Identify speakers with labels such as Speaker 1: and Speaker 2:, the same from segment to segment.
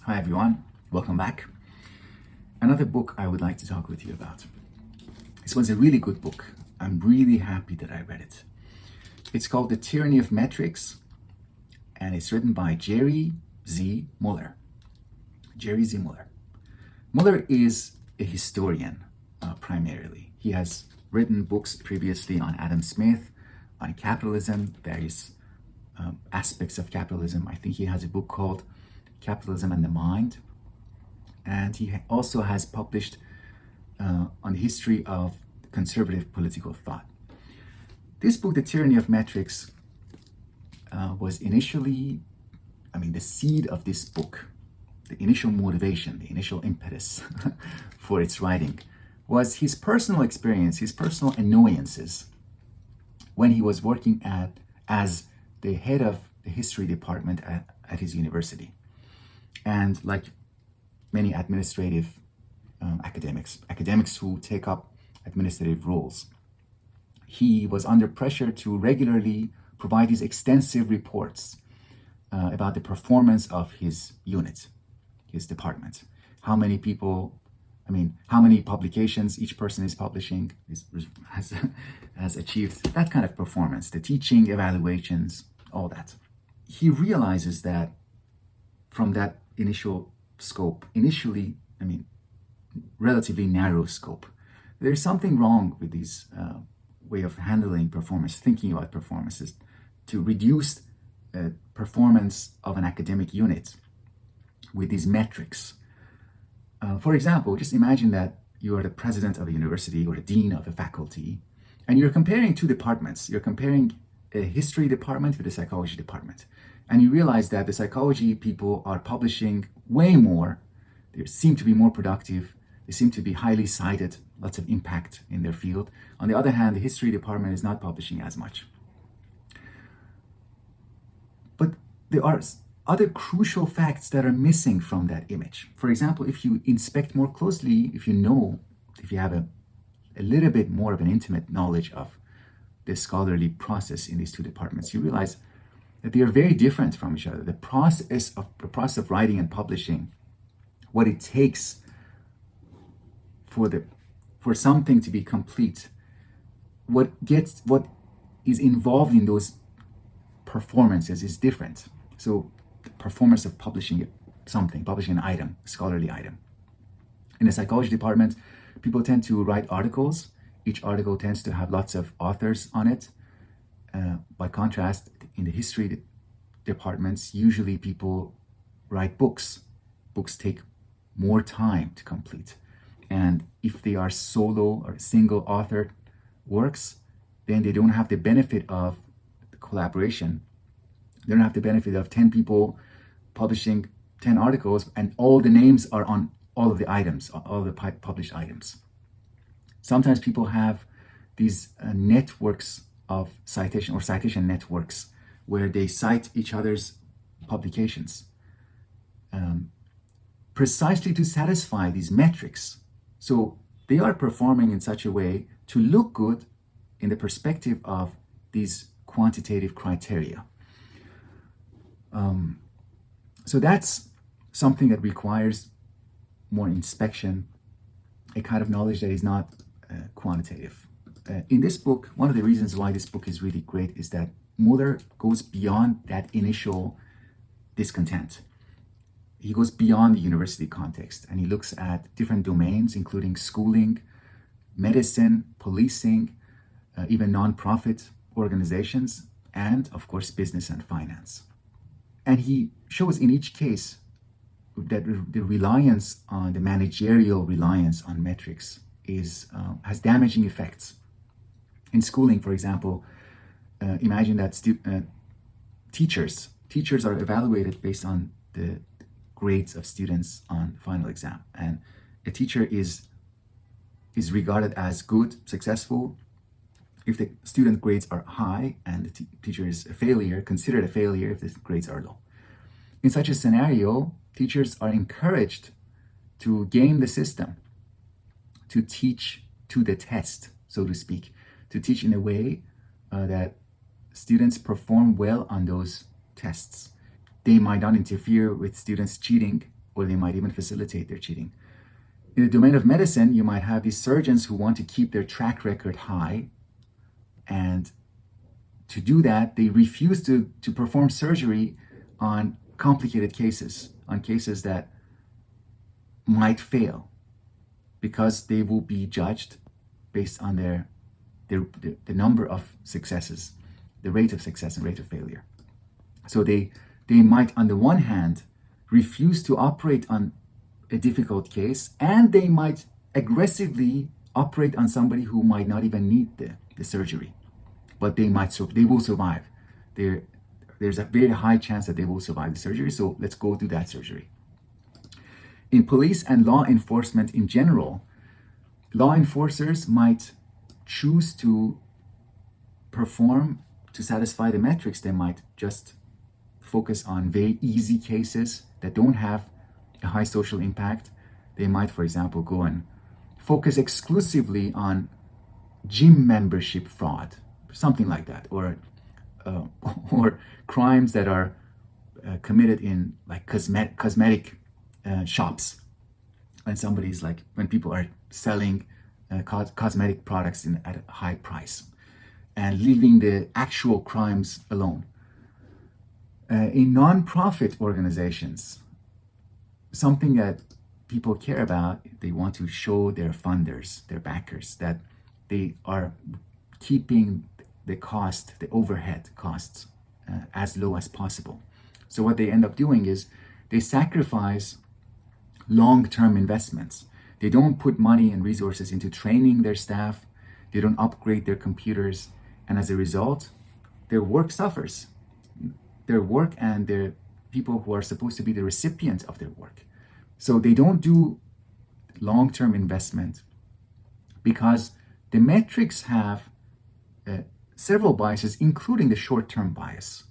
Speaker 1: Hi everyone, welcome back. Another book I would like to talk with you about. This was a really good book. I'm really happy that I read it. It's called The Tyranny of Metrics, and it's written by Jerry Z. Muller. Jerry Z. Muller. Muller is a historian, primarily. He has written books previously on Adam Smith, on capitalism, various aspects of capitalism. I think he has a book called Capitalism and the Mind. And he also has published on the history of conservative political thought. This book, The Tyranny of Metrics, was initially, the seed of this book, the initial motivation, the initial impetus for its writing was his personal experience, his personal annoyances when he was working as the head of the history department at his university. And like many administrative academics who take up administrative roles, he was under pressure to regularly provide these extensive reports about the performance of his unit, his department. How many people, how many publications each person is publishing, has achieved that kind of performance, the teaching, evaluations, all that. He realizes that from that initial scope, relatively narrow scope, there's something wrong with these way of handling performance, thinking about performances, to reduce performance of an academic unit with these metrics. For example, just imagine that you are the president of a university or the dean of a faculty, and you're comparing two departments. You're comparing a history department with a psychology department. And you realize that the psychology people are publishing way more. They seem to be more productive. They seem to be highly cited, lots of impact in their field. On the other hand, the history department is not publishing as much. But there are other crucial facts that are missing from that image. For example, if you inspect more closely, if you have a little bit more of an intimate knowledge of the scholarly process in these two departments, you realize that they are very different from each other. The process of writing and publishing, what it takes for something to be complete, what is involved in those performances is different. So the performance of publishing an item, a scholarly item. In the psychology department, people tend to write articles. Each article tends to have lots of authors on it. By contrast, in the history departments, usually people write books. Books take more time to complete. And if they are solo or single author works, then they don't have the benefit of the collaboration. They don't have the benefit of 10 people publishing 10 articles and all the names are on all of the items, all the published items. Sometimes people have these networks of citation networks where they cite each other's publications precisely to satisfy these metrics. So they are performing in such a way to look good in the perspective of these quantitative criteria. So that's something that requires more inspection, a kind of knowledge that is not quantitative. In this book, one of the reasons why this book is really great is that Muller goes beyond that initial discontent. He goes beyond the university context and he looks at different domains, including schooling, medicine, policing, even nonprofit organizations, and of course, business and finance. And he shows in each case that the reliance on the managerial reliance on metrics has damaging effects. In schooling, for example, imagine that teachers are evaluated based on the grades of students on final exam, and a teacher is regarded as good, successful if the student grades are high, and the teacher is considered a failure if the grades are low. In such a scenario, teachers are encouraged to game the system, to teach to the test, so to speak, to teach in a way that students perform well on those tests. They might not interfere with students cheating or they might even facilitate their cheating. In the domain of medicine, you might have these surgeons who want to keep their track record high, and to do that, they refuse to perform surgery on complicated cases, on cases that might fail, because they will be judged based on the number of successes, the rate of success and rate of failure. So they might, on the one hand, refuse to operate on a difficult case, and they might aggressively operate on somebody who might not even need the surgery, but they will survive. There's a very high chance that they will survive the surgery, so let's go do that surgery. In police and law enforcement in general, law enforcers might choose to perform to satisfy the metrics. They might just focus on very easy cases that don't have a high social impact. They might, for example, go and focus exclusively on gym membership fraud, something like that, or crimes that are committed in like cosmetic shops, when people are selling cosmetic products at a high price, and leaving the actual crimes alone. In non-profit organizations, something that people care about, they want to show their funders, their backers, that they are keeping the overhead costs as low as possible. So what they end up doing is they sacrifice long-term investments. They don't put money and resources into training their staff. They don't upgrade their computers. And as a result, their work suffers. Their work and the people who are supposed to be the recipients of their work. So they don't do long-term investment because the metrics have several biases, including the short-term bias.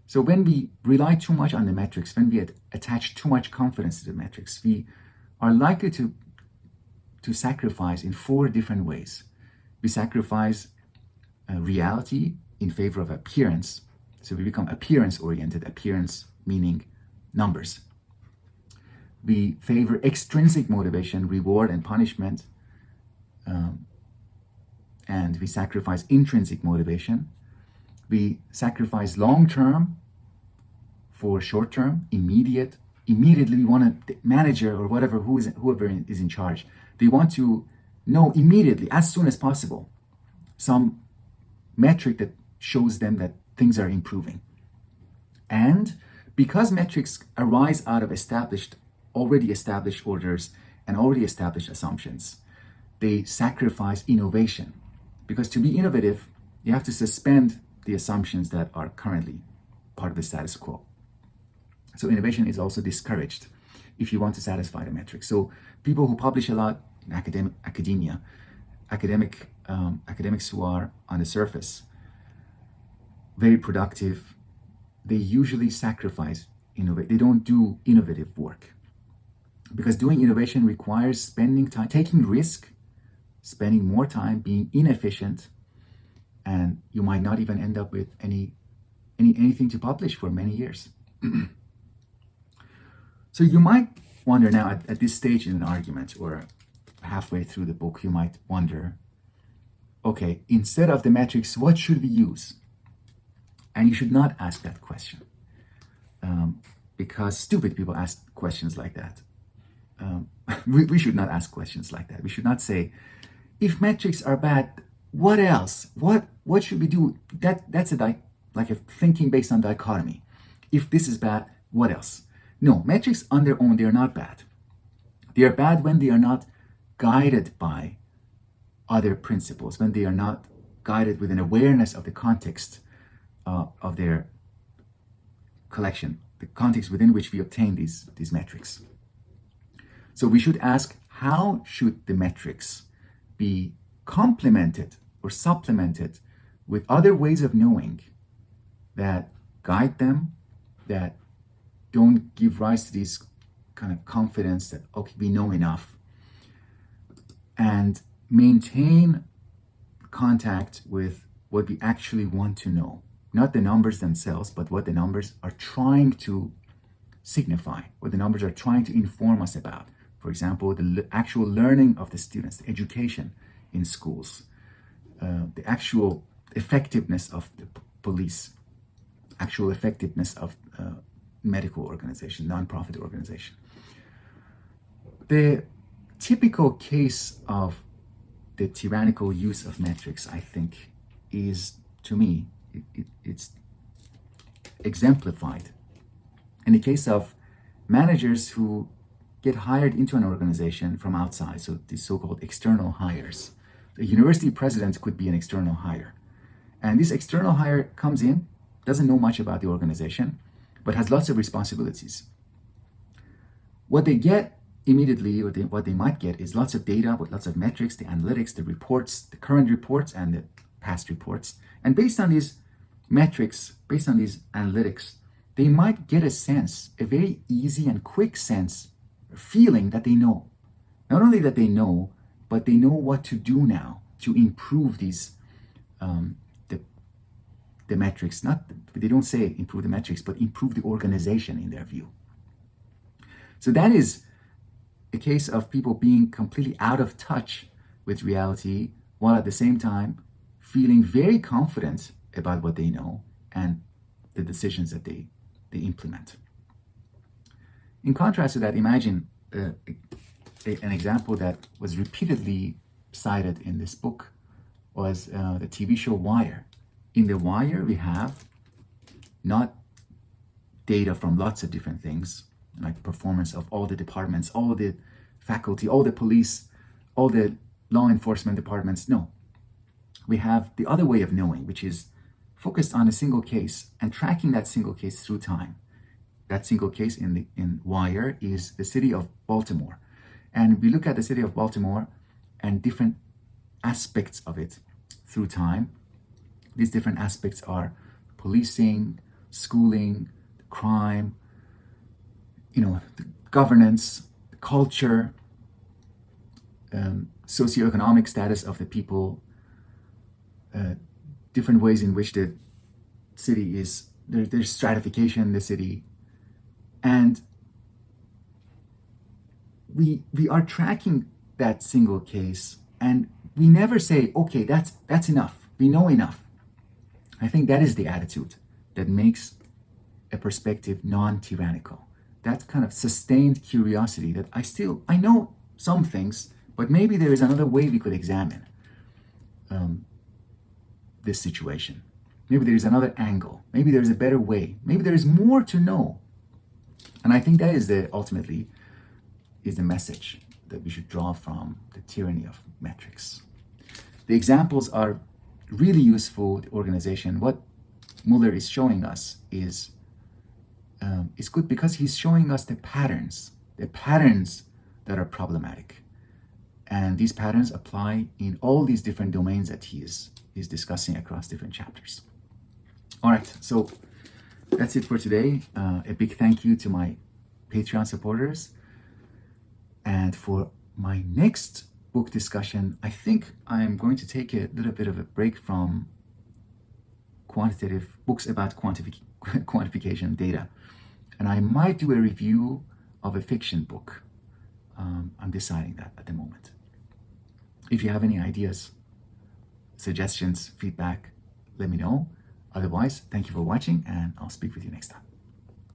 Speaker 1: So when we rely too much on the metrics, when we attach too much confidence to the metrics, we are likely to sacrifice in 4 different ways. We sacrifice reality in favor of appearance. So we become appearance-oriented, appearance meaning numbers. We favor extrinsic motivation, reward and punishment, and we sacrifice intrinsic motivation. We sacrifice long-term for short-term, immediately. We want the manager or whoever is in charge. They want to know immediately, as soon as possible, some metric that shows them that things are improving. And because metrics arise out of already established orders and already established assumptions, they sacrifice innovation. Because to be innovative, you have to suspend the assumptions that are currently part of the status quo. So innovation is also discouraged if you want to satisfy the metrics. So people who publish a lot in academia, academics who are on the surface, very productive, they usually sacrifice innovate. They don't do innovative work, because doing innovation requires spending time, taking risk, spending more time, being inefficient, and you might not even end up with anything to publish for many years. So you might wonder now, at this stage in an argument or halfway through the book, you might wonder, okay, instead of the metrics, what should we use? And you should not ask that question, because stupid people ask questions like that. We should not ask questions like that. We should not say, if metrics are bad, what else? What should we do? That's like a thinking based on dichotomy. If this is bad, what else? No, metrics on their own, they are not bad. They are bad when they are not guided by other principles, when they are not guided with an awareness of the context of their collection, the context within which we obtain these metrics. So we should ask, how should the metrics be complemented or supplemented with other ways of knowing that guide them, that don't give rise to this kind of confidence that, okay, we know enough, and maintain contact with what we actually want to know. Not the numbers themselves, but what the numbers are trying to signify, what the numbers are trying to inform us about. For example, the actual learning of the students, the education in schools, the actual effectiveness of the police, actual effectiveness of medical organization, nonprofit organization. The typical case of the tyrannical use of metrics, I think, is, to me, it's exemplified in the case of managers who get hired into an organization from outside, so these so-called external hires. The university president could be an external hire. And this external hire comes in, doesn't know much about the organization, but has lots of responsibilities. What they get immediately, or what they might get, is lots of data with lots of metrics, the analytics, the reports, the current reports and the past reports. And based on these metrics, based on these analytics, they might get a sense, a very easy and quick sense, feeling that they know. Not only that they know, but they know what to do now to improve these the metrics. They don't say improve the metrics, but improve the organization in their view. So that is a case of people being completely out of touch with reality, while at the same time feeling very confident about what they know and the decisions that they implement. In contrast to that, imagine an example that was repeatedly cited in this book was the TV show Wire. In The Wire, we have not data from lots of different things, like performance of all the departments, all the faculty, all the police, all the law enforcement departments. No, we have the other way of knowing, which is focused on a single case and tracking that single case through time. That single case in Wire is the city of Baltimore. And we look at the city of Baltimore and different aspects of it through time. These different aspects are policing, schooling, crime, the governance, the culture, socioeconomic status of the people, different ways in which the city is, there's stratification in the city. And we are tracking that single case, and we never say, okay, that's enough. We know enough. I think that is the attitude that makes a perspective non-tyrannical. That kind of sustained curiosity that I know some things, but maybe there is another way we could examine this situation. Maybe there is another angle. Maybe there is a better way. Maybe there is more to know. And I think that is ultimately the message that we should draw from the tyranny of metrics. The examples are really useful. The organization, what Muller is showing us is good because he's showing us the patterns that are problematic. And these patterns apply in all these different domains that he's discussing across different chapters. All right, so that's it for today. A big thank you to my Patreon supporters. And for my next book discussion, I think I'm going to take a little bit of a break from quantitative books about quantification data. And I might do a review of a fiction book. I'm deciding that at the moment. If you have any ideas, suggestions, feedback, let me know. Otherwise, thank you for watching, and I'll speak with you next time.